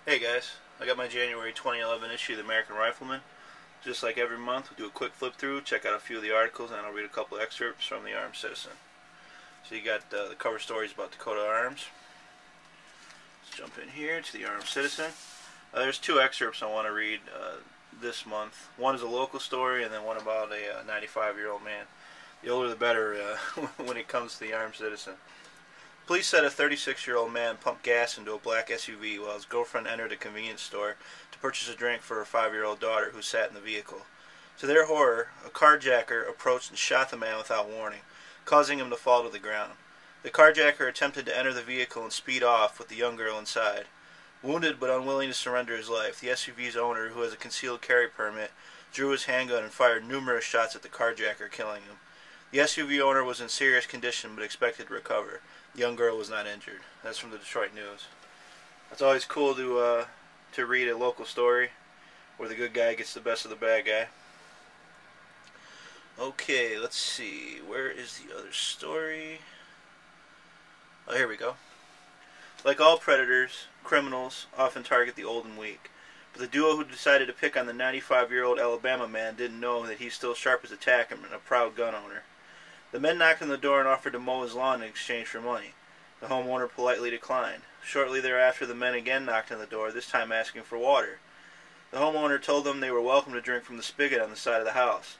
Hey guys, I got my January 2011 issue of the American Rifleman. Just like every month, we'll do a quick flip through, check out a few of the articles, and I'll read a couple excerpts from the Armed Citizen. So you got the cover stories about Dakota Arms. Let's jump in here to the Armed Citizen. There's two excerpts I want to read this month. One is a local story, and then one about a 95-year-old man. The older the better when it comes to the Armed Citizen. Police said a 36-year-old man pumped gas into a black SUV while his girlfriend entered a convenience store to purchase a drink for her 5-year-old daughter who sat in the vehicle. To their horror, a carjacker approached and shot the man without warning, causing him to fall to the ground. The carjacker attempted to enter the vehicle and speed off with the young girl inside. Wounded but unwilling to surrender his life, the SUV's owner, who has a concealed carry permit, drew his handgun and fired numerous shots at the carjacker, killing him. The SUV owner was in serious condition but expected to recover. The young girl was not injured. That's from the Detroit News. It's always cool to read a local story where the good guy gets the best of the bad guy. Okay, let's see. Where is the other story? Oh, here we go. Like all predators, criminals often target the old and weak. But the duo who decided to pick on the 95-year-old Alabama man didn't know that he's still sharp as a tack and a proud gun owner. The men knocked on the door and offered to mow his lawn in exchange for money. The homeowner politely declined. Shortly thereafter, the men again knocked on the door, this time asking for water. The homeowner told them they were welcome to drink from the spigot on the side of the house.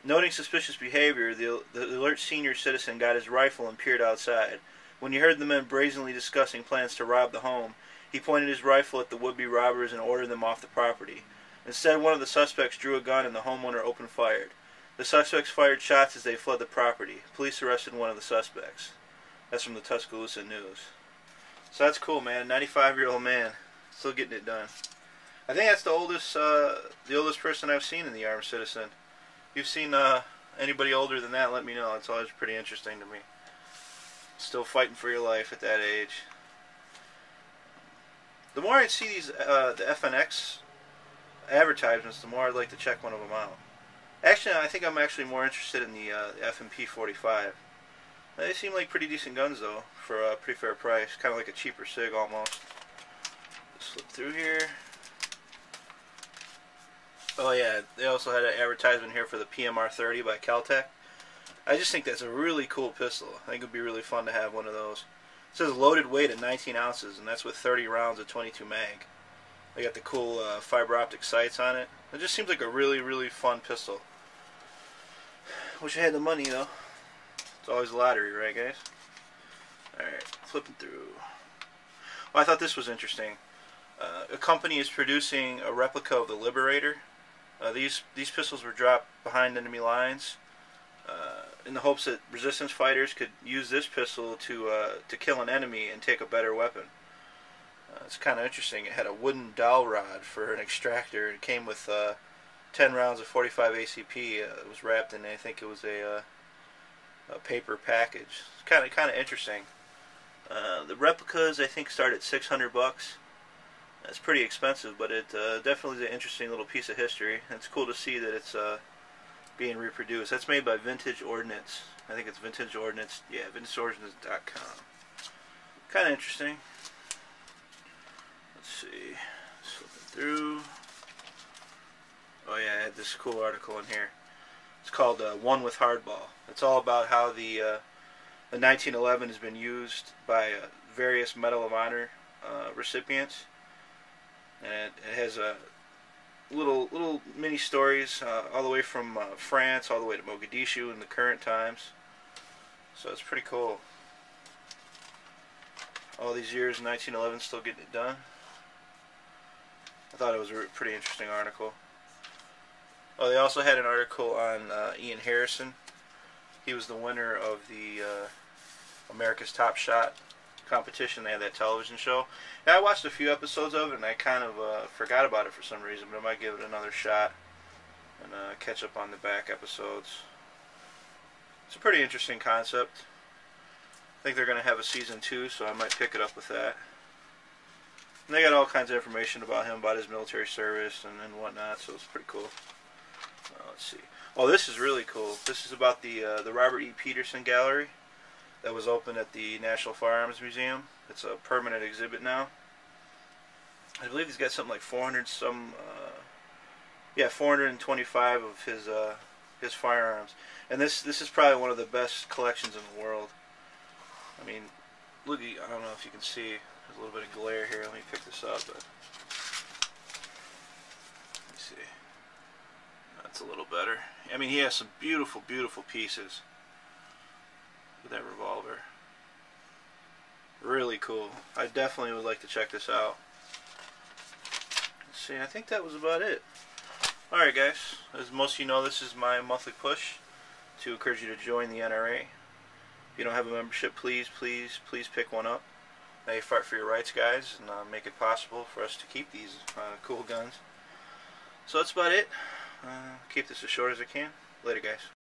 Noting suspicious behavior, the alert senior citizen got his rifle and peered outside. When he heard the men brazenly discussing plans to rob the home, he pointed his rifle at the would-be robbers and ordered them off the property. Instead, one of the suspects drew a gun and the homeowner opened fire. The suspects fired shots as they fled the property. Police arrested one of the suspects. That's from the Tuscaloosa News. So that's cool, man. 95-year-old man, still getting it done. I think that's the oldest person I've seen in the Armed Citizen. If you've seen anybody older than that, let me know. It's always pretty interesting to me. Still fighting for your life at that age. The more I see these the FNX advertisements, the more I'd like to check one of them out. Actually, I think I'm actually more interested in the FMP 45. They seem like pretty decent guns, though, for a pretty fair price. Kind of like a cheaper SIG, almost. Just flip through here. Oh, yeah, they also had an advertisement here for the PMR 30 by Caltech. I just think that's a really cool pistol. I think it would be really fun to have one of those. It says loaded weight at 19 ounces, and that's with 30 rounds of 22 mag. They got the cool fiber optic sights on it. It just seems like a really, really fun pistol. Wish I had the money, though. It's always a lottery, right, guys? Alright, flipping through. Well, I thought this was interesting. A company is producing a replica of the Liberator. These pistols were dropped behind enemy lines in the hopes that resistance fighters could use this pistol to kill an enemy and take a better weapon. It's kind of interesting. It had a wooden dowel rod for an extractor. It came with 10 rounds of 45 ACP. It was wrapped in, I think it was a paper package. It's kind of interesting. The replicas, I think, start at $600. That's pretty expensive, but it definitely is an interesting little piece of history. It's cool to see that it's being reproduced. That's made by Vintage Ordnance. I think it's Vintage Ordnance. Yeah, vintageordnance.com. Kind of interesting. Let's see. Flipping through. Oh yeah, I had this cool article in here. It's called One with Hardball. It's all about how the 1911 has been used by various Medal of Honor recipients. And it has little mini stories all the way from France all the way to Mogadishu in the current times. So it's pretty cool. All these years, 1911, still getting it done. I thought it was a pretty interesting article. Oh, they also had an article on Ian Harrison. He was the winner of the America's Top Shot competition. They had that television show. Yeah, I watched a few episodes of it, and I kind of forgot about it for some reason, but I might give it another shot and catch up on the back episodes. It's a pretty interesting concept. I think they're going to have a season 2, so I might pick it up with that. And they got all kinds of information about him, about his military service and whatnot, so it's pretty cool. Let's see. Oh, this is really cool. This is about the Robert E. Peterson Gallery that was opened at the National Firearms Museum. It's a permanent exhibit now. I believe he's got something like 400 some, yeah, 425 of his firearms. And this is probably one of the best collections in the world. I mean, look, I don't know if you can see. There's a little bit of glare here. Let me pick this up. But let me see. That's a little better. I mean, he has some beautiful, beautiful pieces with that revolver. Really cool. I definitely would like to check this out. Let's see, I think that was about it. Alright guys, as most of you know, this is my monthly push to encourage you to join the NRA. If you don't have a membership, please pick one up. Now you fight for your rights, guys, and make it possible for us to keep these cool guns. So that's about it. Keep this as short as I can. Later, guys.